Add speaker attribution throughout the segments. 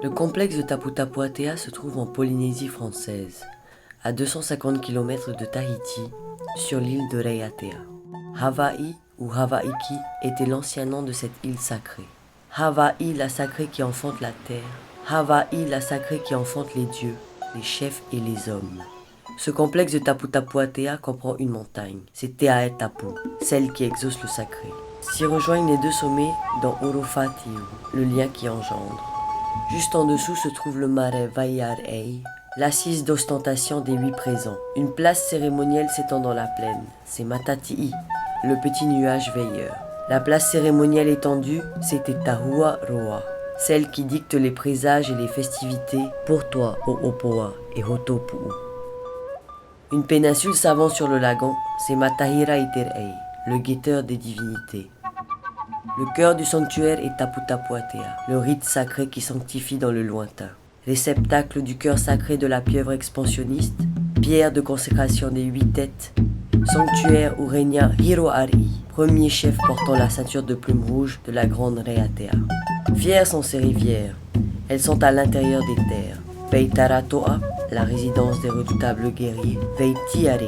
Speaker 1: Le complexe de Taputapua se trouve en Polynésie française, à 250 km de Tahiti, sur l'île de Raiatea. Hawaii ou Hawaiki était l'ancien nom de cette île sacrée. Hawaii, la sacrée qui enfante la terre. Hawaii, la sacrée qui enfante les dieux, les chefs et les hommes. Ce complexe de Taputapua comprend une montagne, c'est Tapu, celle qui exauce le sacré. S'y rejoignent les deux sommets dans Orofatiu, le lien qui engendre. Juste en dessous se trouve le marais Vaiarei, l'assise d'ostentation des 8 présents. Une place cérémonielle s'étend dans la plaine, c'est Matatii, le petit nuage veilleur. La place cérémonielle étendue, c'était Tahua Roa, celle qui dicte les présages et les festivités pour toi, Oopoa et Hotopu. Une péninsule s'avance sur le lagon, c'est Matahira Iterei, le guetteur des divinités. Le cœur du sanctuaire est Taputapua, le rite sacré qui sanctifie dans le lointain. Réceptacle du cœur sacré de la pieuvre expansionniste, pierre de consécration des 8 têtes, sanctuaire où régna Hiroari, premier chef portant la ceinture de plumes rouges de la grande Raiatea. Fières sont ces rivières, elles sont à l'intérieur des terres. Veitaratoa, la résidence des redoutables guerriers, Veitiare,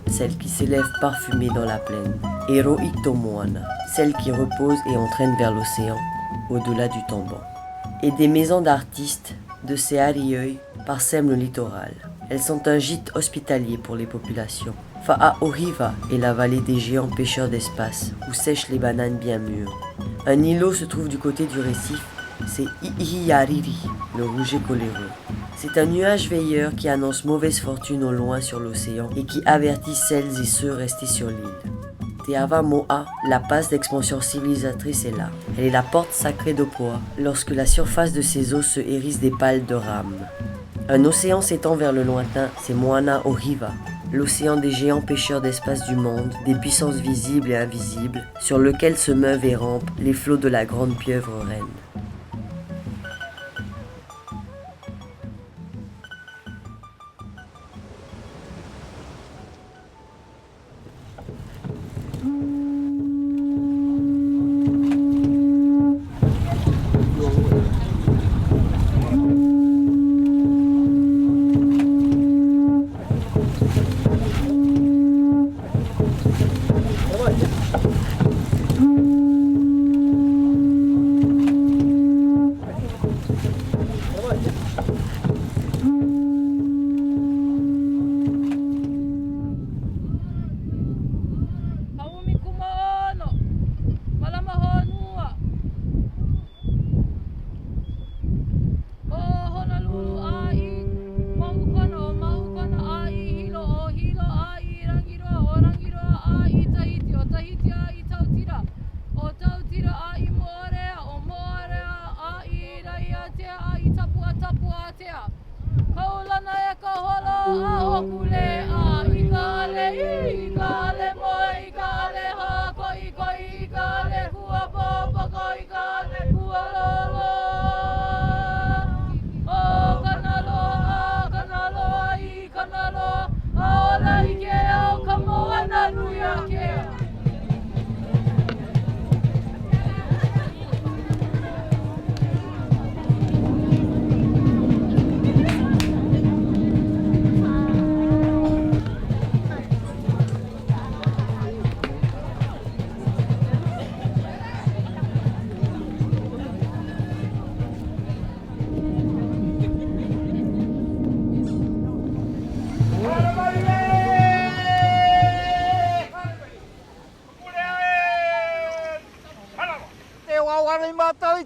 Speaker 1: celle qui s'élève parfumée dans la plaine, et Roitomoana, celle qui repose et entraîne vers l'océan, au-delà du tombeau. Et des maisons d'artistes, de ces harieuils, parsèment le littoral. Elles sont un gîte hospitalier pour les populations. Fa'aohiva est la vallée des géants pêcheurs d'espace, où sèchent les bananes bien mûres. Un îlot se trouve du côté du récif, c'est Ihiyariri, le rouget coléreux. C'est un nuage veilleur qui annonce mauvaise fortune au loin sur l'océan et qui avertit celles et ceux restés sur l'île. Te Ava Mo'a, la passe d'expansion civilisatrice est là. Elle est la porte sacrée d'Opoa, lorsque la surface de ses eaux se hérisse des pales de rames. Un océan s'étend vers le lointain, c'est Moana Ohiva, l'océan des géants pêcheurs d'espace du monde, des puissances visibles et invisibles, sur lequel se meuvent et rampent les flots de la grande pieuvre reine.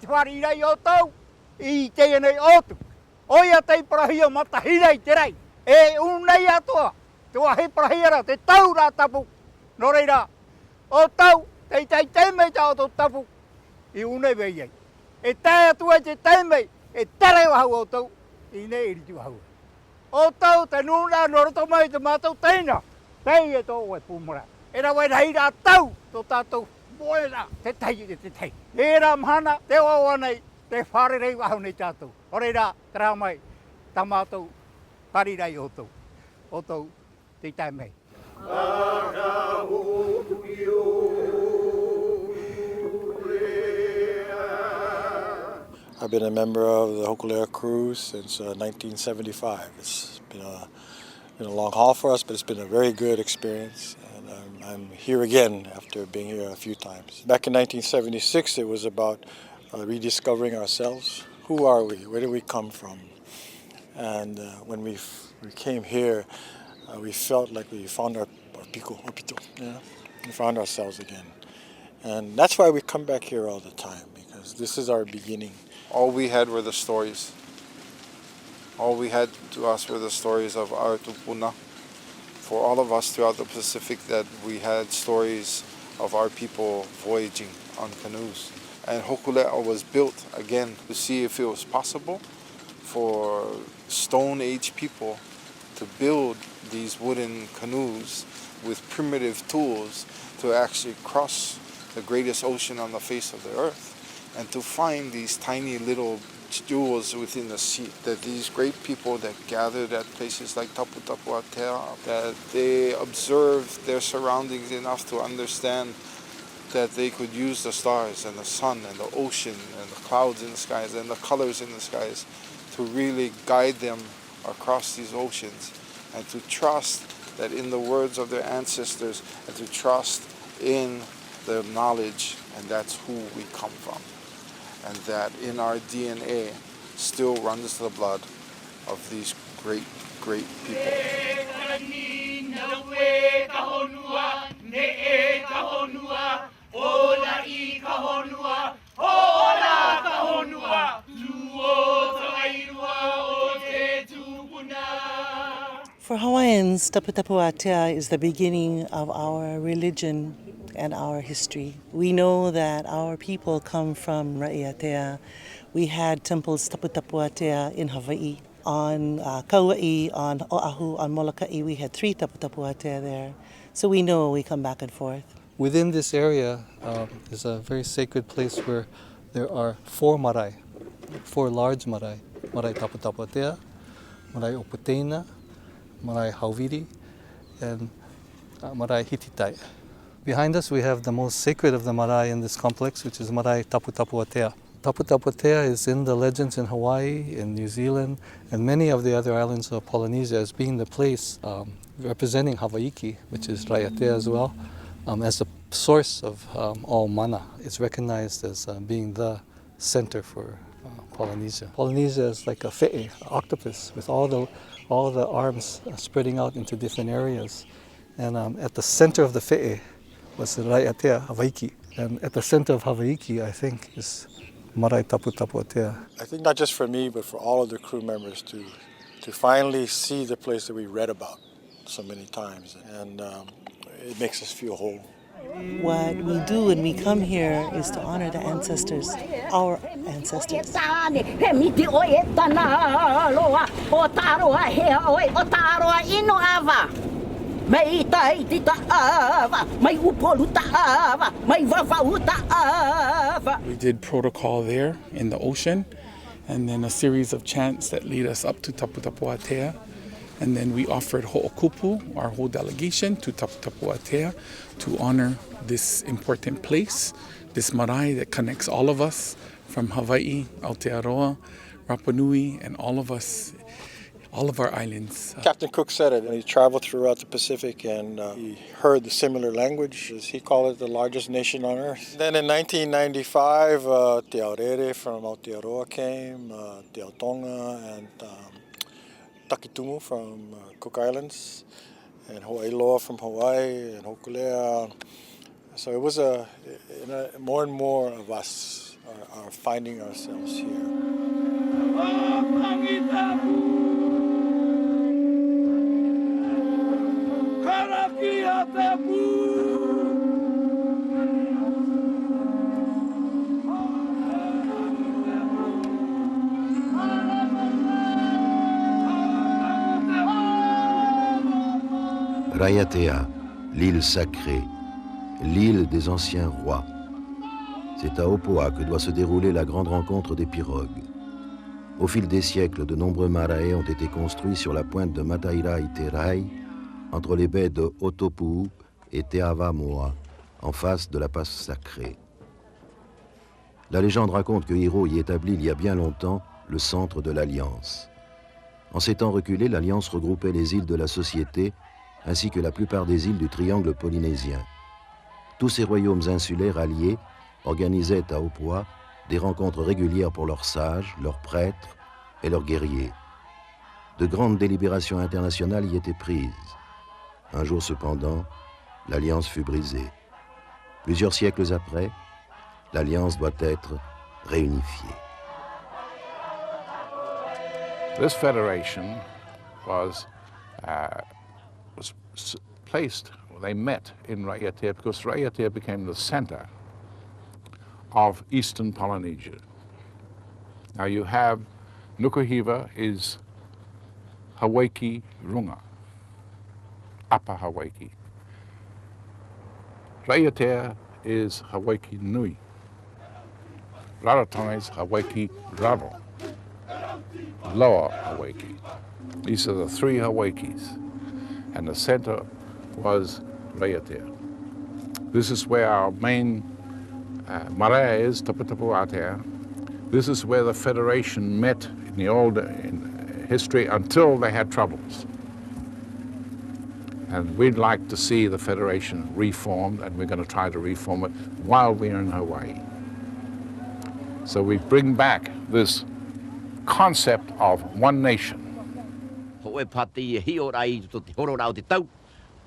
Speaker 2: Wharirei o tau, I te nei otu. Oia te prahia matahirei te rei. E unei atoa, tua he prahiara te tau rā tapu. No reira, o tau, te teimei tā o tō tapu. I unei veiei. E tae atua te teimei, e tere wahau o tau, I nei iritu wahau. O tau te nuna no roto mai te mātou teina. Tei e tō e pūmura. E ra wai rei rā tau tō tātou moera te tei e te tei. E rā mhana te wawa nei te whare rei wahau nei tātou. O rei rā te rā mai tā mātou pari rei o tau. O tau te tai mei.
Speaker 3: I've been a member of the Hokulea Cruise since 1975. It's been a long haul for us, but it's been a very good experience. And I'm here again after being here a few times. Back in 1976, it was about rediscovering ourselves. Who are we? Where do we come from? And when we came here, we felt like we found our piko, yeah? We found ourselves again. And that's why we come back here all the time, because this is our beginning.
Speaker 4: All we had were the stories. All we had to us were the stories of our tupuna. For all of us throughout the Pacific, that we had stories of our people voyaging on canoes. And Hokulea was built again to see if it was possible for Stone Age people to build these wooden canoes with primitive tools to actually cross the greatest ocean on the face of the earth, and to find these tiny little jewels within the sea, that these great people that gathered at places like Taputapua, that they observed their surroundings enough to understand that they could use the stars and the sun and the ocean and the clouds in the skies and the colors in the skies to really guide them across these oceans, and to trust that in the words of their ancestors, and to trust in the knowledge, and that's who we come from. And that in our DNA still runs the blood of these great, great people.
Speaker 5: For Hawaiians, Taputapua is the beginning of our religion and our history. We know that our people come from Raiatea. We had temples Taputapua in Hawaii. On Kauai, on Oahu, on Molokai, we had 3 Taputapua there. So we know we come back and forth.
Speaker 6: Within this area is a very sacred place where there are 4 marae, 4 large marae. Marae Taputapua, Marae Oputeina, Marae Hauviri, and Marae Hititai. Behind us we have the most sacred of the marae in this complex, which is Marae Taputapua. Taputapua is in the legends in Hawaii, in New Zealand, and many of the other islands of Polynesia as being the place representing Hawaiki, which is Raiatea as well, as the source of all mana. It's recognized as being the center for Polynesia. Polynesia is like a fe'e, octopus, with all the arms spreading out into different areas. And at the center of the fe'e was the Raiatea, Hawaiki. And at the center of Hawaiki, I think, is Marae Taputapua.
Speaker 3: I think not just for me, but for all of the crew members to finally see the place that we read about so many times. And it makes us feel whole.
Speaker 5: What we do when we come here is to honor the ancestors, our ancestors.
Speaker 7: We did protocol there in the ocean, and then a series of chants that lead us up to Taputapua. And then we offered ho'okupu, our whole delegation, to Taputapua to honor this important place, this marae that connects all of us from Hawaii, Aotearoa, Rapa Nui, and all of us, all of our islands.
Speaker 3: Captain Cook said it, and he traveled throughout the Pacific, and he heard the similar language, as he called it, the largest nation on earth. Then in 1995, Te Aorere from Aotearoa came, Te Aotonga, and Takitumu from Cook Islands, and Hawaiiloa from Hawaii, and Hokulea. So it was more and more of us are finding ourselves here.
Speaker 8: Raiatea, l'île sacrée, l'île des anciens rois. C'est à Opoa que doit se dérouler la grande rencontre des pirogues. Au fil des siècles, de nombreux marae ont été construits sur la pointe de Matairai-Terai, entre les baies de Otopuu et Teavamoa, en face de la passe sacrée. La légende raconte que Hiro y établit il y a bien longtemps le centre de l'Alliance. En ces temps reculés, l'Alliance regroupait les îles de la Société ainsi que la plupart des îles du triangle polynésien. Tous ces royaumes insulaires alliés organisaient à Opoa des rencontres régulières pour leurs sages, leurs prêtres et leurs guerriers. De grandes délibérations internationales y étaient prises. Un jour cependant, l'Alliance fut brisée. Plusieurs siècles après, l'Alliance doit être réunifiée.
Speaker 9: This federation was placed, they met in Raiatea because Raiatea became the center of eastern Polynesia. Now you have Nukuhiva is Hawaii Runga, Upper Hawaii. Raiatea is Hawaii Nui. Rarotonga is Hawaii Raro. Lower Hawaii. These are the three Hawaiis, and the center was Raiatea. This is where our main marae is, Taputapua. This is where the Federation met in the old history until they had troubles. And we'd like to see the Federation reformed, and we're going to try to reform it while we're in Hawaii. So we bring back this concept of one nation.
Speaker 10: Ho e pati hi ora I to te horo rau te tau,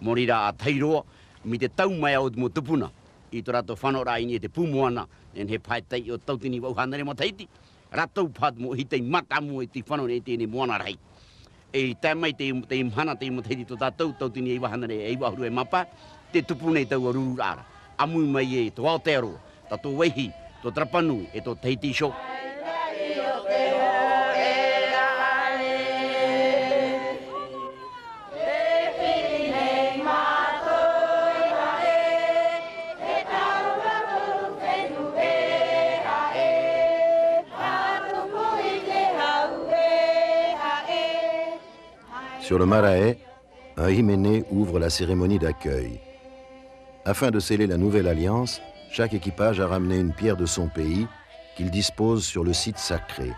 Speaker 10: morira a teiroa, mi te tau mai au mo tupuna. I to rato whanau rai ni te pumuana, en he pai tei o tautini wau hanare mo teiti. Ratou pat mo hi te mata mo I te whanau ne te ne moana rai. E tai mai te mhana te mo teiti to tātou, tautini e wahanare e wahuru e mapa, te tupune tau a ruru rara. Amui mai e to Aotearoa, tato wehi, to Trapanu, e to teiti sho.
Speaker 8: Sur le Marae, un hyménée ouvre la cérémonie d'accueil. Afin de sceller la nouvelle alliance, chaque équipage a ramené une pierre de son pays qu'il dispose sur le site sacré.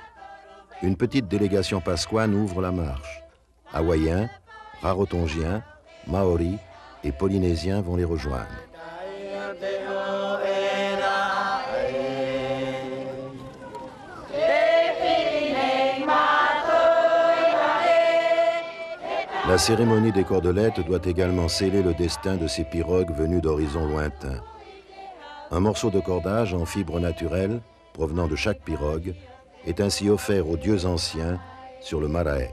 Speaker 8: Une petite délégation pasquane ouvre la marche. Hawaïens, Rarotongiens, Maoris et Polynésiens vont les rejoindre. La cérémonie des cordelettes doit également sceller le destin de ces pirogues venues d'horizons lointains. Un morceau de cordage en fibre naturelle, provenant de chaque pirogue, est ainsi offert aux dieux anciens sur le Marae.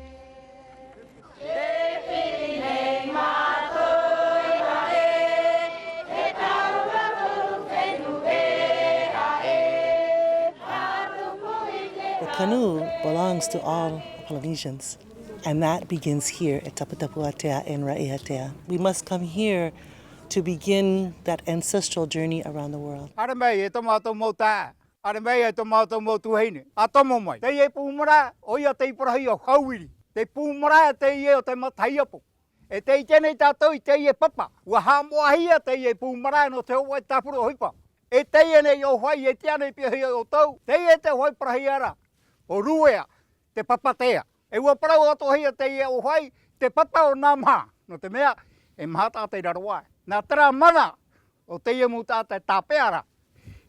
Speaker 5: The canoe belongs to all Polynesians. And that begins here at Taputapua in Raiatea. We must come here to begin that ancestral journey around the world.
Speaker 2: E ua parau ato hea te ia o hai, te papa o nā maha, no te mea, e mahata te raroa. Nā tera mana o te ia muta te tāpeara,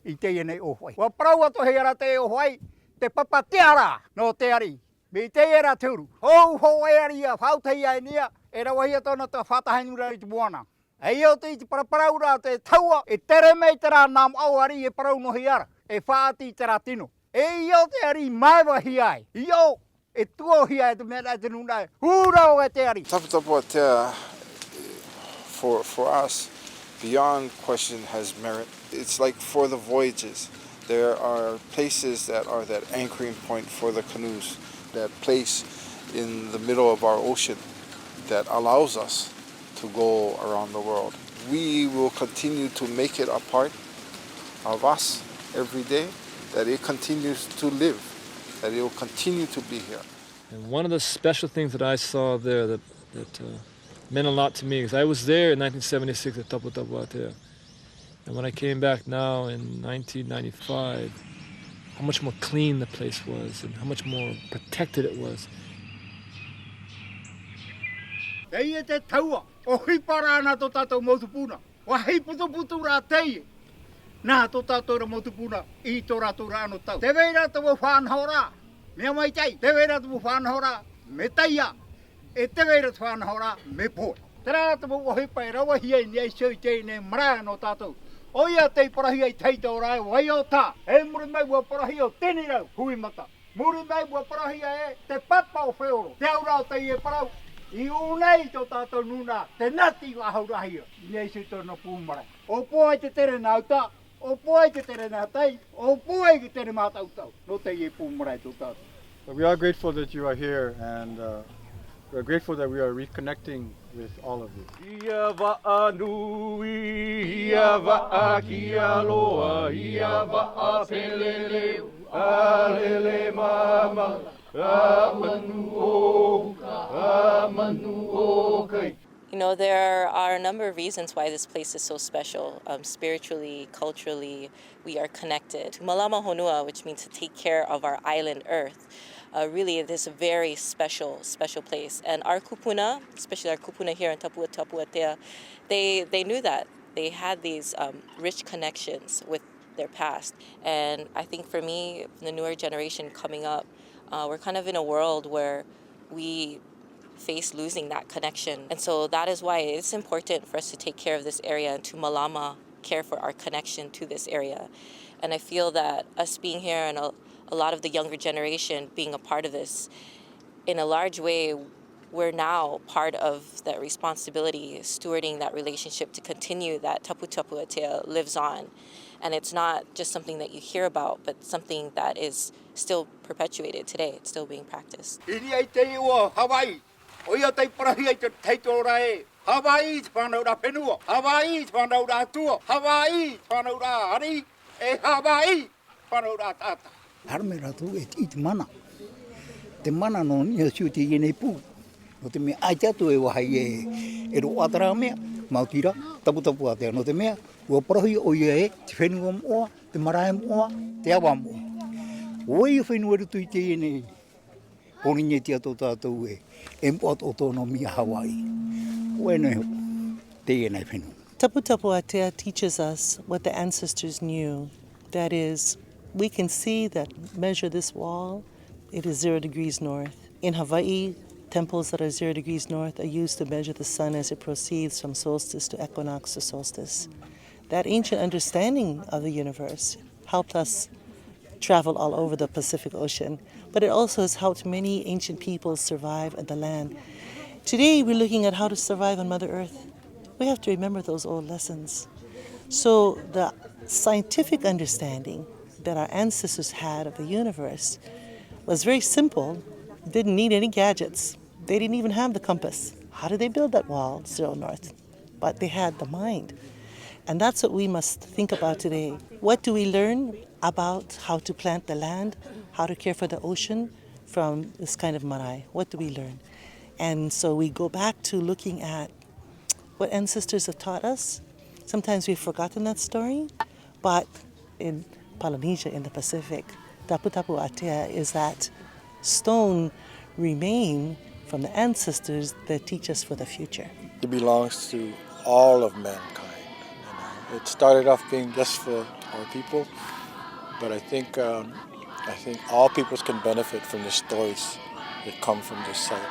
Speaker 2: I te ia nei o hai. Ua parau ato hea ra te o hai, te papa te ara, no te ari. Me te ia ra turu. Hou ho e ari a whau te ia e nia, e rawa hea tona te whatahenura I te moana. E iau te I te paraparau ra te taua, e tere mei te rā nām au ari e parau no hiara, e whaati te rā tino. E iau te ari maiwa hi ai. Iau,
Speaker 4: Taputapua, for us, beyond question, has merit. It's like for the voyages. There are places that are that anchoring point for the canoes, that place in the middle of our ocean that allows us to go around the world. We will continue to make it a part of us every day, that it continues to live, that it will continue to be here.
Speaker 11: And one of the special things that I saw there that meant a lot to me, because I was there in 1976 at Taputapua. And when I came back now in 1995, how much more clean the place was and how much more protected it was.
Speaker 2: Tei te taua, o hipara ana tō tātou mautupuna. Wa hei putu rā tei. Nā tō tātou ra mautupuna I tō rātou rā ano tau. Te weira tō mo whānau rā. Mea mai tei, te weira tō mo whānau rā. Me teia. E te weira tō whānau rā. Me pōi. Te rā tō mo hipai rawa hiai ni ai sui tei ne mara no tātou. O ia tei parahi ai tei tō rā wai o tā. E muri mai ua parahi o teni rau. Hui mata. Muri mai ua parahi ai te papa o whioro. Te au rau tei e parau. I unei tō tātou nuna, te nati wa haurahia. Nei sui tōna pūmara. O pōai te tere nau tā, o pōai te tere nā tei, o pōai te tere mātau tau. No te i pūmara tō tātou.
Speaker 12: But we are grateful that you are here, and we're grateful that we are reconnecting with all of you.
Speaker 13: Ia va'a nui, ia va'a ki aloha, ia va'a pelele, alele mama.
Speaker 14: You know, there are a number of reasons why this place is so special. Spiritually, culturally, we are connected. Malama Honua, which means to take care of our island earth, really it is a very special place. And our kupuna, especially our kupuna here in Taputapua, they knew that. They had these rich connections with their past. And I think for me, the newer generation coming up, we're kind of in a world where we face losing that connection. And so that is why it's important for us to take care of this area and to malama, care for our connection to this area. And I feel that us being here and a lot of the younger generation being a part of this, in a large way, we're now part of that responsibility, stewarding that relationship to continue that Taputapua lives on. And it's not just something that you hear about, but something that is still perpetuated today. It's still being practiced.
Speaker 2: Ini ai te iwa Hawaii. O ia tei parahi ai te teito rā e. Hawaii te whanau rā whenua. Hawaii te whanau rā tua. Hawaii te whanau rā hari. E Hawaii whanau rā tata.
Speaker 15: Harme rā tu e te mana. Te mana no nia siu te ienei pū. No te mea ai te atu e wahai e ro atara mea. Mautira, Taputapua te no te mea. Ua parahi o ia e te whenua moa, te marae moa, te awa moa. O ia whenua rutu I te ienei. Poninia tia tō tātou e. E mpoat o tōna mia Hawaii. O e nei ho, te ienei whenua.
Speaker 5: Taputapua teaches us what the ancestors knew. That is, we can see that measure this wall, it is 0 degrees north. In Hawaii, temples that are 0 degrees north are used to measure the sun as it proceeds from solstice to equinox to solstice. That ancient understanding of the universe helped us travel all over the Pacific Ocean, but it also has helped many ancient peoples survive on the land. Today, we're looking at how to survive on Mother Earth. We have to remember those old lessons. So the scientific understanding that our ancestors had of the universe was very simple, didn't need any gadgets. They didn't even have the compass. How did they build that wall, 0 north? But they had the mind. And that's what we must think about today. What do we learn about how to plant the land, how to care for the ocean from this kind of marae? What do we learn? And so we go back to looking at what ancestors have taught us. Sometimes we've forgotten that story, but in Polynesia, in the Pacific, Taputapua is that stone remain from the ancestors that teach us for the future.
Speaker 3: It belongs to all of mankind. It started off being just for our people, but I think all peoples can benefit from the stories that come from this site.